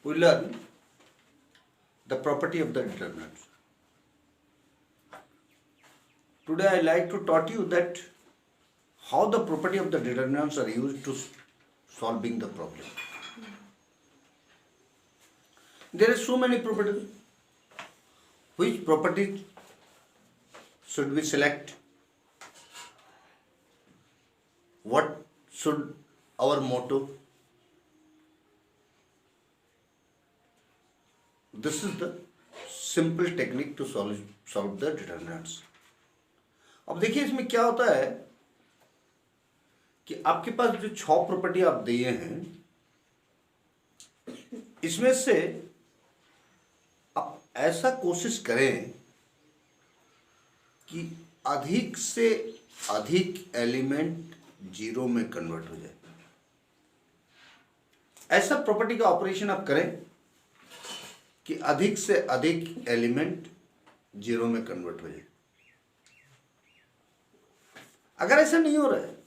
we learn the property of the determinants. Today I like to taught you that how the property of the determinants are used to solving the problem. There are so many properties. Which properties should we select? What should our motto? This is the simple technique to solve the determinants. अब देखिए इसमें क्या होता है कि आपके पास जो 6 property आप दिए हैं, इसमें से आप ऐसा कोशिश करें कि अधिक से अधिक एलिमेंट जीरो में कन्वर्ट हो जाए। ऐसा प्रॉपर्टी का ऑपरेशन आप करें कि अधिक से अधिक एलिमेंट जीरो में कन्वर्ट हो जाए। अगर ऐसा नहीं हो रहा है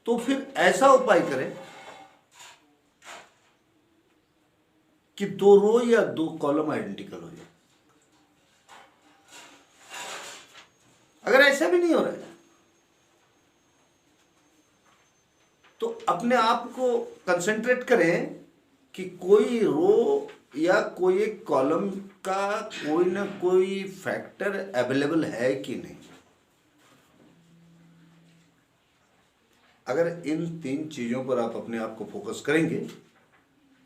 तो फिर ऐसा उपाय करें कि 2 रो या 2 कॉलम आइडेंटिकल हो जाए। अगर ऐसा भी नहीं हो रहा है तो अपने आप को कंसंट्रेट करें कि कोई रो या कोई एक कॉलम का कोई ना कोई फैक्टर अवेलेबल है कि नहीं। अगर इन 3 चीजों पर आप अपने आप को फोकस करेंगे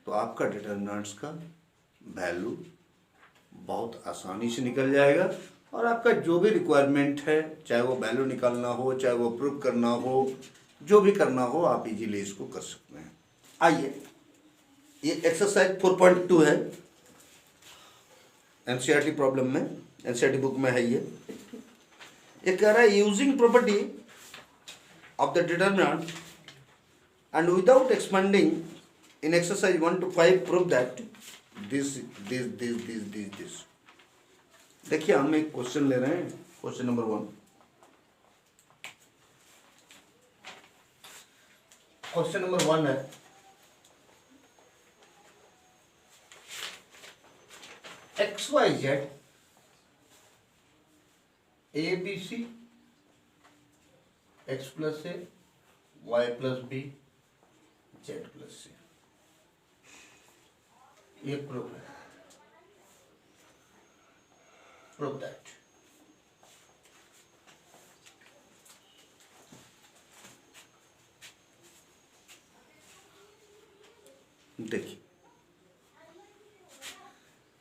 तो आपका डिटरमिनेंट्स का वैल्यू बहुत आसानी से निकल जाएगा और आपका जो भी रिक्वायरमेंट है, चाहे वो वैल्यू निकालना हो, चाहे वो प्रूव करना हो, जो भी करना हो, आप इजीली इसको कर सकते हैं। आइए, ये एक्सरसाइज 4.2 है, एनसीईआरटी प्रॉब्लम में, एनसीईआरटी बुक में है। ये कह रहा है using property of the determinant and without expanding in exercise 1 to 5 prove that this. देखिए हम एक क्वेश्चन ले रहे हैं, क्वेश्चन नंबर 1। क्वेश्चन नंबर 1 है XYZ ABC x plus a y plus b z plus c, ये प्रूफ है। Proof that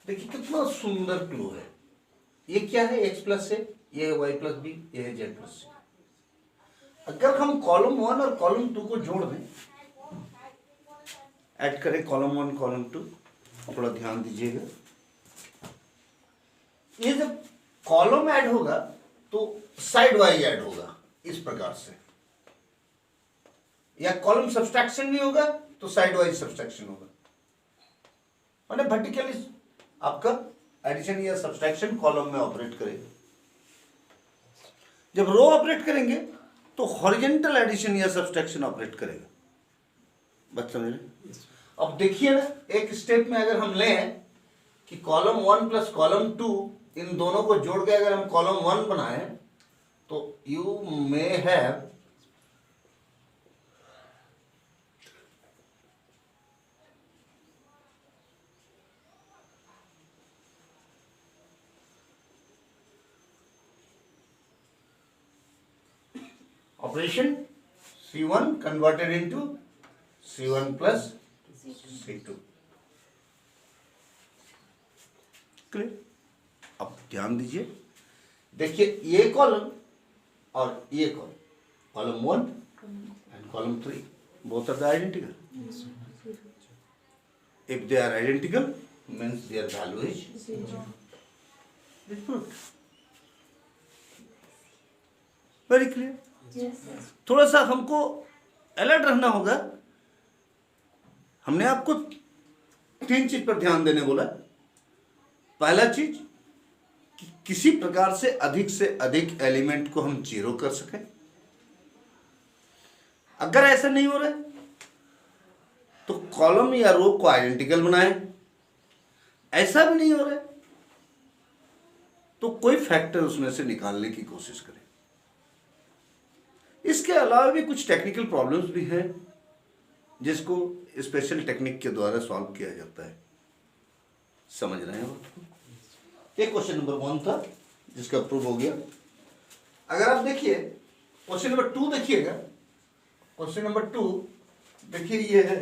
देखिए कितना सुंदर क्लू है। ये क्या है? x प्लस ए, ये y प्लस बी, ये है z प्लस सी। अगर हम कॉलम 1 और कॉलम 2 को जोड़ दें, ऐड करें कॉलम 1 कॉलम 2, थोड़ा ध्यान दीजिएगा। ये जब कॉलम ऐड होगा तो साइड वाइज ऐड होगा इस प्रकार से, या कॉलम सब्सट्रैक्शन नहीं होगा तो साइड वाइज सब्सट्रैक्शन होगा। माने वर्टिकली आपका एडिशन या सब्सट्रैक्शन कॉलम में ऑपरेट करेगा। जब रो ऑपरेट करेंगे तो हॉरिजॉन्टल एडिशन या सब्सट्रैक्शन ऑपरेट करेगा। बात समझ रहे? अब देखिए ना, एक स्टेप में अगर हम लें कि कॉलम 1 प्लस कॉलम 2, इन दोनों को जोड़ के अगर हम कॉलम 1 बनाएं तो you may have operation C1 converted into C1 plus C2। Clear? अब ध्यान दीजिए, देखिए ये कॉलम और ये column, column 1 and column 3 both are the identical. If they are identical means their value is proved. Very clear? थोड़ा सा हमको अलर्ट रहना होगा। हमने आपको 3 चीज पर ध्यान देने बोला। पहला चीज कि किसी प्रकार से अधिक एलिमेंट को हम जीरो कर सकें। अगर ऐसा नहीं हो रहा है तो कॉलम या रो को आइडेंटिकल बनाए, ऐसा भी नहीं हो रहा है तो कोई फैक्टर उसमें से निकालने की कोशिश करें। इसके अलावा भी कुछ टेक्निकल प्रॉब्लम्स भी हैं जिसको स्पेशल टेक्निक के द्वारा सॉल्व किया जाता है। समझ रहे हैं आप? ये क्वेश्चन नंबर 1 था जिसका प्रूव हो गया। अगर आप देखिए क्वेश्चन नंबर 2 देखिएगा। क्वेश्चन नंबर 2 देखिए, ये है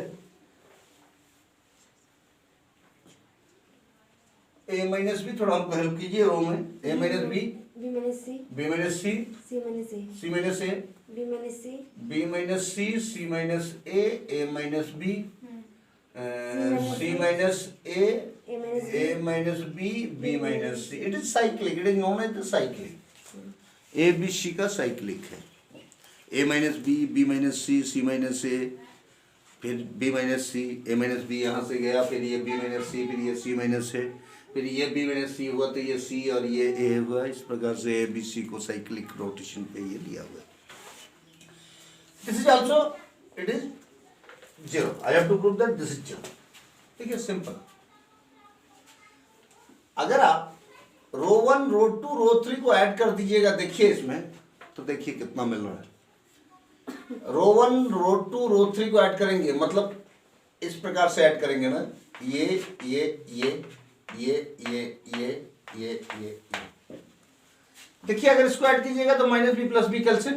a माइनस बी, थोड़ा हमको हेल्प कीजिए रो में। a minus B, B minus C, b minus C, C minus A, c minus ए, B minus C, b minus C, c minus a minus B, c minus a, a minus b, b minus c। It is cyclic, it is known as the cyclic. a b c का cyclic है। a minus B, b minus C, c minus a, फिर b minus C, a minus B यहाँ से गया, फिर ये b minus सी, फिर ये c माइनस है, फिर ये b माइनस सी हुआ तो ये c और ये a हुआ। इस प्रकार से a b c को साइक्लिक रोटेशन पे ये लिया हुआ है। This is also it is 0। I have to prove that this is 0। ठीक है, सिंपल। अगर आप रो 1, रो 2, रो 3 को ऐड कर दीजिएगा, देखिए इसमें तो देखिए कितना मिल रहा है। रो 1, रो 2, रो 3 को ऐड करेंगे, मतलब इस प्रकार से ऐड करेंगे ना, ये देखिए। अगर इसको ऐड कीजिएगा तो minus B plus B cancel,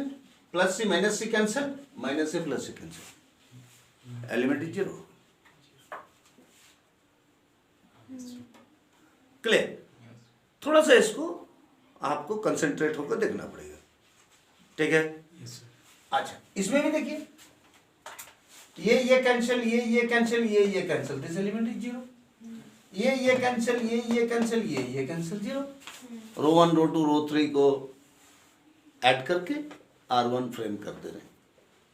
plus C minus C cancel, minus C plus C cancel, element is 0। Clear? थोड़ा सा इसको आपको कंसंट्रेट होकर देखना पड़ेगा। ठीक है? अच्छा, इसमें भी देखिए, ये कैंसिल, ये कैंसिल, ये कैंसिल, दिस एलिमेंट इज 0। ये कैंसिल, ये कैंसिल, ये कैंसिल, 0। रो 1, रो 2, रो 3 को ऐड करके R1 फ्रेम कर दे रहे हैं,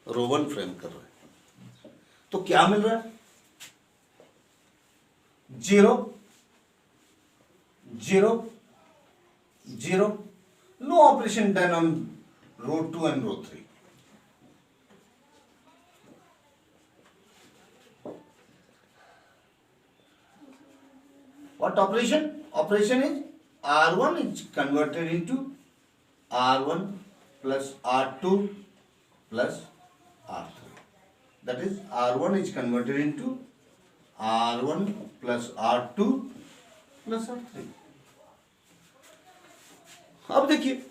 रो 1 फ्रेम कर रहे हैं, तो क्या मिल रहा है? 0 0 0। No operation done on row 2 and row 3। What operation? Operation is R1 is converted into R1 plus R2 plus R3. That is R1 is converted into R1 plus R2 plus R3. अब देखिए,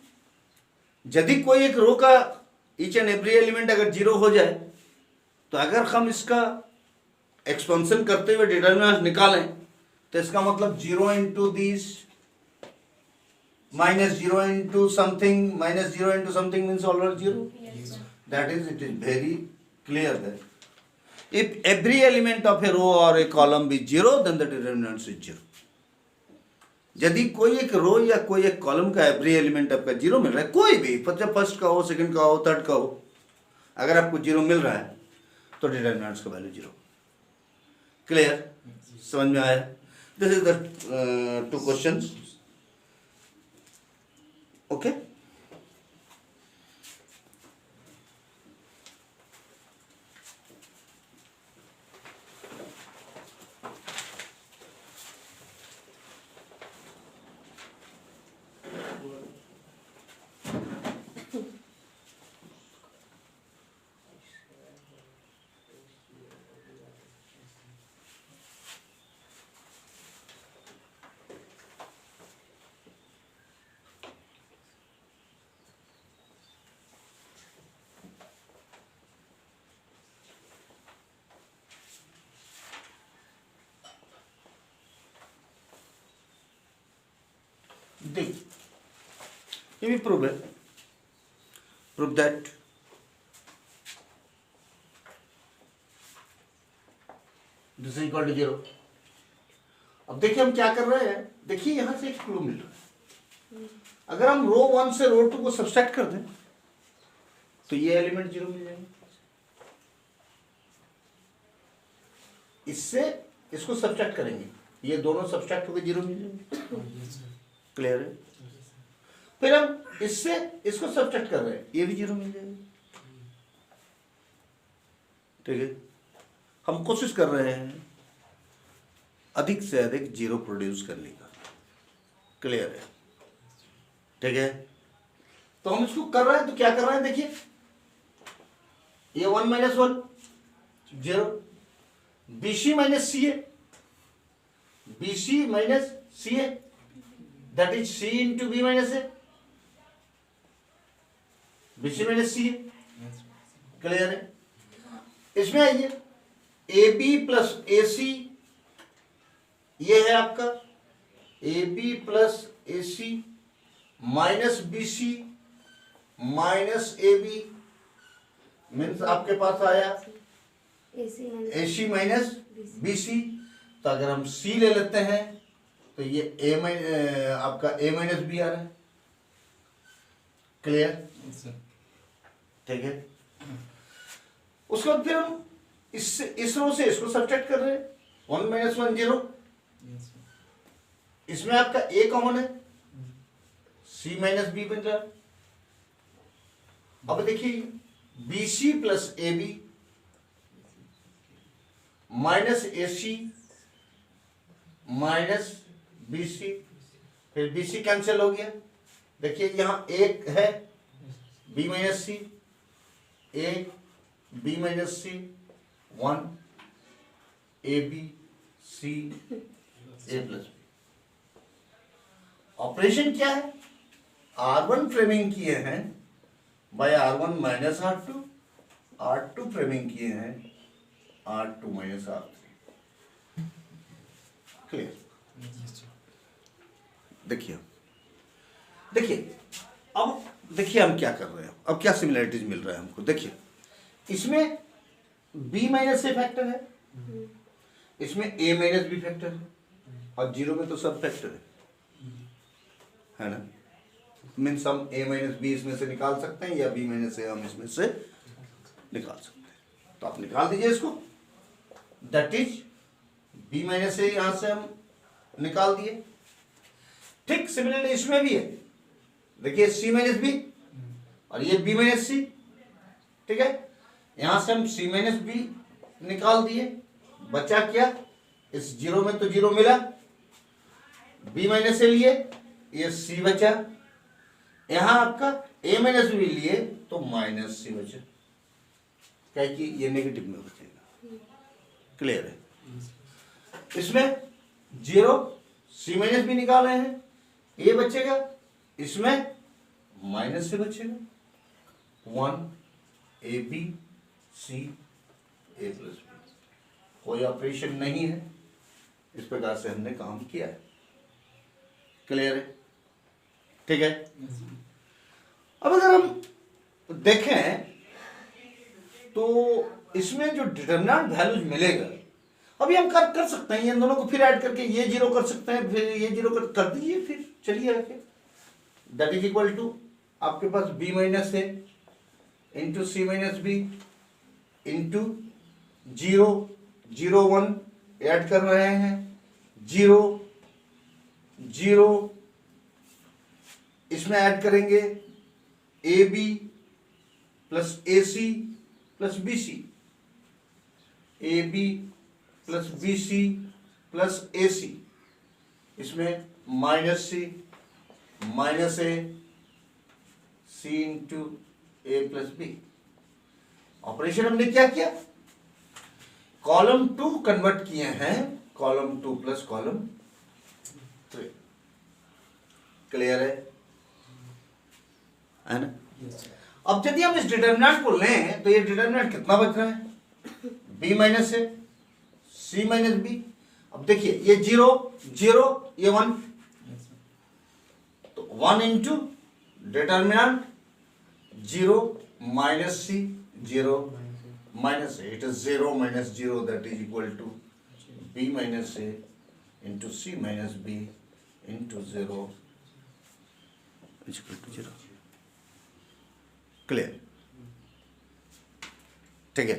यदि कोई एक रो का each and every element अगर 0 हो जाए तो अगर हम इसका एक्सपेंशन करते हुए डिटरमिनेंट निकालें तो इसका मतलब 0 into this minus 0 into something, minus 0 into something means always 0। That is, it is very clear that if every element of a row और a column be 0 then the determinant is 0। यदि कोई एक रो या कोई एक कॉलम का every element आपका 0 मिल रहा है, कोई भी, फर्स्ट का हो, सेकंड का हो, थर्ड का हो, अगर आपको 0 मिल रहा है तो डिटरमिनेंट्स का वैल्यू 0। क्लियर? समझ में आया? This is the 2 questions. Okay? देख, ये भी प्रूव है। Prove that this is equal to 0। अब देखिए हम क्या कर रहे हैं, देखिए यहां से एक क्लू मिल रहा है। अगर हम रो 1 से रो 2 को सब्सट्रैक्ट कर दें तो ये एलिमेंट 0 मिल जाएंगे। इससे इसको सब्सट्रैक्ट करेंगे, ये दोनों सब्सट्रैक्ट होकर 0 मिल जाएंगे। क्लियर है? फिर हम इससे इसको सब्सट्रैक्ट कर रहे हैं, ये भी 0 मिल जाएगा। ठीक है? हम कोशिश कर रहे हैं अधिक से अधिक जीरो प्रोड्यूस करने का। क्लियर है? ठीक है, तो हम इसको कर रहे हैं, तो क्या कर रहे हैं देखिए, ये 1 minus 1 0, BC minus CA, BC minus CA, that is C into B minus A, BC minus CA। Clear है? इसमें आइए, AB प्लस AC, ये है आपका AB plus AC minus BC minus AB, means आपके पास आया AC माइनस BC। तो अगर हम C ले लेते हैं तो ये आपका A माइनस B आ रहा है। क्लियर? ठीक है, उसके बाद फिर हम इस रो से इसको सब्ट्रैक्ट कर रहे हैं, 1 माइनस 1 0, इसमें आपका A कॉमन है, C माइनस B बन रहा है। अब देखिए, BC plus AB minus AC minus BC, फिर BC कैंसिल हो गया। देखिए यहां एक है B minus C, A B minus C 1 AB C A plus B। Operation क्या है? R1 फ्रेमिंग किए हैं bye R1 minus R2, R2 framing किए हैं R2 माइनस R3। क्लियर? देखिए अब देखिए हम क्या कर रहे हैं, अब क्या सिमिलरिटीज मिल रहा है हमको। देखिए इसमें B माइनस A फैक्टर है, इसमें A माइनस B फैक्टर है, और जीरो में तो सब फैक्टर है ना। मीन्स हम A माइनस B इसमें से निकाल सकते हैं, या B माइनस A हम इसमें से निकाल सकते हैं। तो आप निकाल दीजिए इसको, that is B minus A यहां से हम निकाल दिए। ठीक सिमिलरली इसमें भी है, देखिए C माइनस B और ये B माइनस C। ठीक है, यहां से हम C माइनस B निकाल दिए, बचा क्या? इस जीरो में तो जीरो मिला, B माइनस A लिए, ये C बचा, यहां आपका A माइनस B लिए तो माइनस C बचा, क्या कि ये नेगेटिव में बचेगा। क्लियर है? इसमें जीरो C माइनस B निकाल रहे हैं, ये बचेगा, इसमें माइनस से बचेगा 1 AB C A plus B। कोई ऑपरेशन नहीं है, इस प्रकार से हमने काम किया है। क्लियर है? ठीक है, अब अगर हम देखें तो इसमें जो डिटरमिनेंट वैल्यूज मिलेगा, अभी हम कर सकते हैं, इन दोनों को फिर ऐड करके ये जीरो कर सकते हैं, फिर ये जीरो कर दीजिए, फिर चलिए आगे। दैट इज इक्वल टू आपके पास B minus A into C minus B into 0 0 1 add कर रहे हैं, 0 0 इसमें ऐड करेंगे AB plus AC plus BC, AB plus BC plus AC, इसमें minus C minus A C into A plus B। Operation हमने क्या किया? कॉलम 2 कन्वर्ट किए हैं कॉलम 2 प्लस कॉलम 3। क्लियर है ना? अब यदि हम इस डिटरमिनेंट को लें तो ये डिटरमिनेंट कितना बच रहा है? B minus A C minus B। अब देखिए ये 0 0 ये 1, तो 1 into determinant 0 minus C 0 minus A, it is 0 minus 0, that is equal to B minus A into C minus B into 0 is equal to 0. Clear? ठीक है?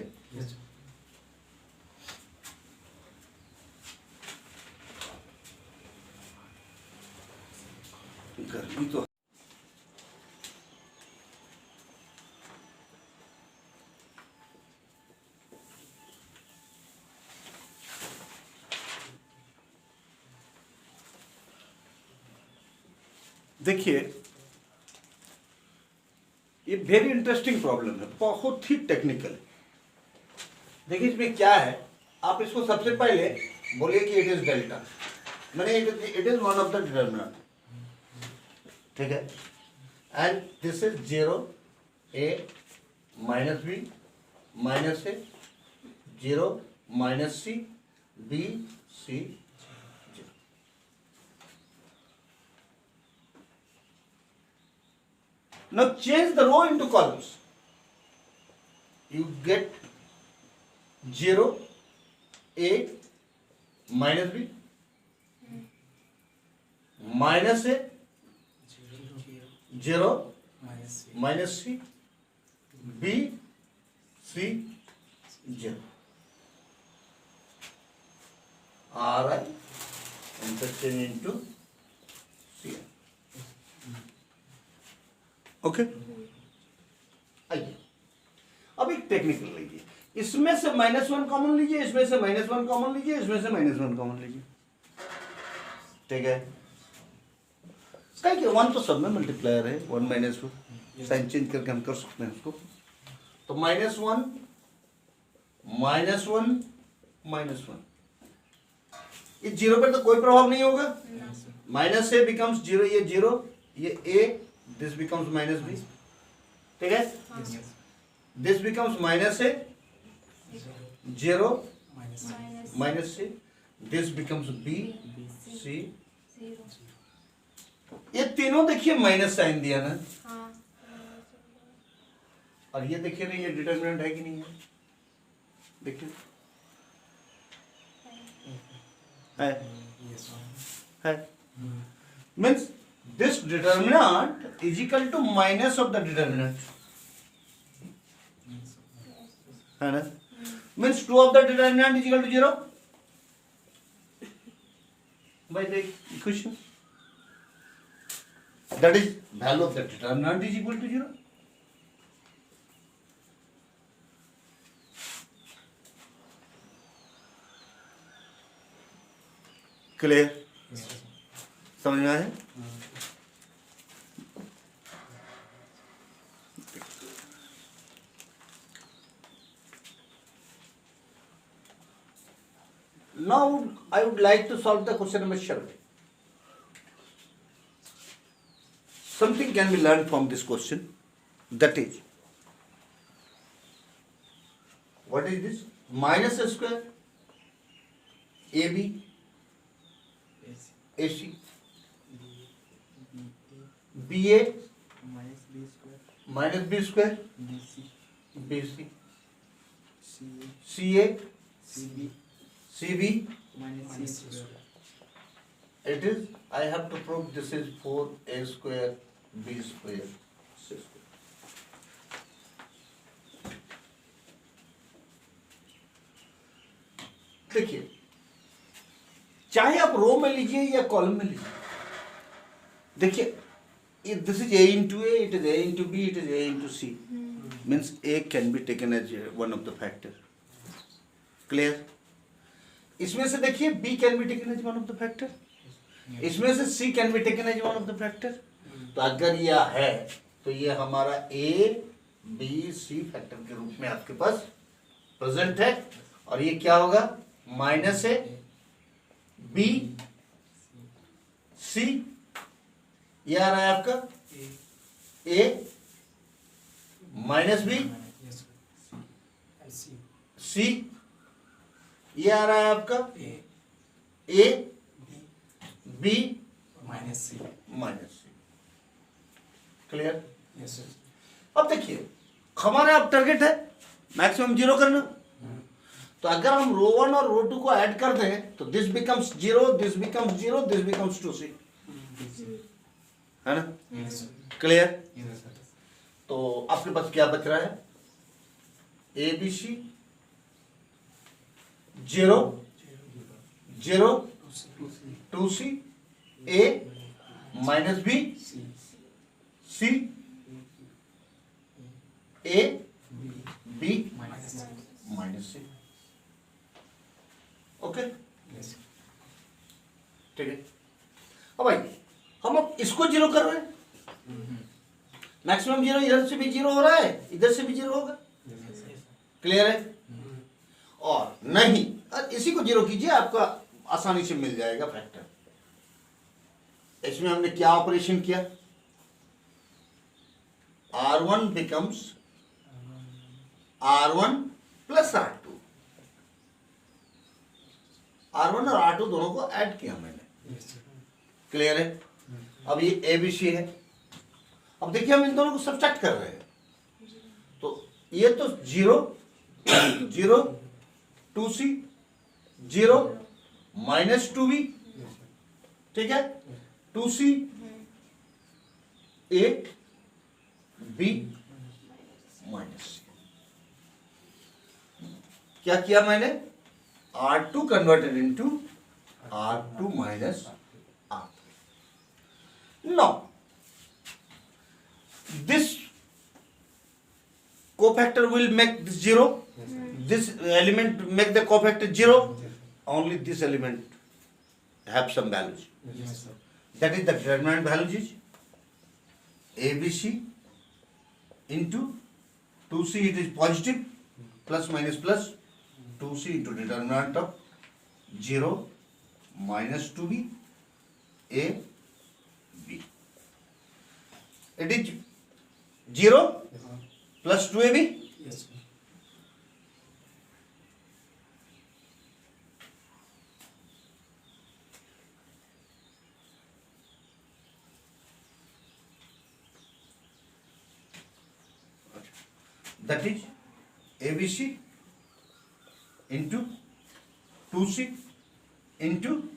गर्मी तो देखिए ये वेरी इंटरेस्टिंग प्रॉब्लम है, बहुत ही टेक्निकल है। देखिए इसमें क्या है, आप इसको सबसे पहले बोलिए कि इट इज डेल्टा, मैंने it is one of the determinant, ठीक है, and this is 0 a minus B minus A 0 minus C B C 0। Now change the row into columns. You get 0 a minus b minus a 0 minus c b c 0 r I interchange into c I। Okay आइए अब एक technical लीजिए, इसमें से -1 common लीजिए, इसमें से -1 common लीजिए, इसमें से -1 कॉमन लीजिए, ठीक है। क्या कि 1 तो सब में मल्टीप्लायर है, 1 -1 साइन चेंज करके हम कर सकते हैं उसको। तो -1 -1 -1 ये 0 पर तो कोई प्रभाव नहीं होगा, माइनस ए बिकम्स 0, ये 0 ये a, this becomes minus b, ठीक है, this becomes minus a 0 minus c, this becomes b c, ये तीनों देखिए माइनस साइन दिया ना, और ये देखिए ना, ये डिटर्मिनेंट है कि नहीं है, देखिए है means this determinant is equal to minus of the determinant, है ना, means 2 of the determinant is equal to 0 by the equation, that is value of the determinant is equal to 0। Clear, समझ में आया? Now I would like to solve the question number 7. Something can be learned from this question, that is, what is this? Minus a square AB AC BA minus B square BC CA CB it is, I have to prove this is 4A square B square C square। देखिए चाहे आप रो में लीजिए या column में लीजिए, देखिए this is A into A, it is A into B, it is A into C, means A can be taken as one of the factor, clear। इसमें से देखिए B can be taken as one of the factor, इसमें से C can be taken as one of the factor। तो अगर यह है तो ये हमारा A B C फैक्टर के रूप में आपके पास प्रेजेंट है, और ये क्या होगा माइनस A B C, ये आ रहा है आपका A माइनस B C, ये आ रहा है आपका A B minus C, clear. अब देखिए हमारा अब टारगेट है मैक्सिमम 0 करना, तो अगर हम रो 1 और रो 2 को ऐड कर दें तो this becomes 0, this becomes 0, this becomes 2C, है ना, क्लियर। तो आपके पास क्या बच रहा है ABC 0 0 2C A minus B C A B minus C, okay ठीक है। अब भाई हम अब इसको जीरो कर रहे हैं, मैक्सिमम जीरो, इधर से भी जीरो हो रहा है, इधर से भी जीरो होगा। क्लियर है? और नहीं, इसी को जीरो कीजिए, आपका आसानी से मिल जाएगा फैक्टर। इसमें हमने क्या ऑपरेशन किया, R1 becomes R1 plus R2, R1 और R2 दोनों को ऐड किया मैंने। क्लियर है? अब ये ABC है, अब देखिए हम इन दोनों को सब्ट्रैक्ट कर रहे हैं, तो ये तो zero, zero, 2C, zero, minus 2B, ठीक है, 2C, A, B, minus C। क्या किया मैंने, R2 converted into R2 minus R3। Now this cofactor will make this zero, this element make the cofactor zero, only this element have some values, that is the determinant values is ABC into 2C, it is positive, plus minus plus 2C into determinant of 0 minus 2B A B, it is 0 plus 2AB, that is ABC into 2C into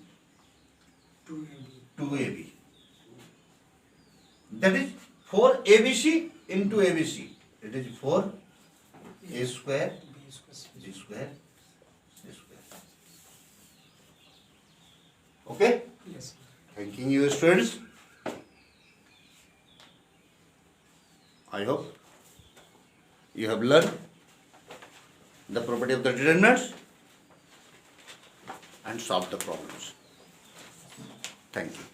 2AB, that is 4ABC into ABC, it is 4A square B square C square. Okay? Thanking you, students. I hope you have learned the property of the determinants and solved the problems. Thank you.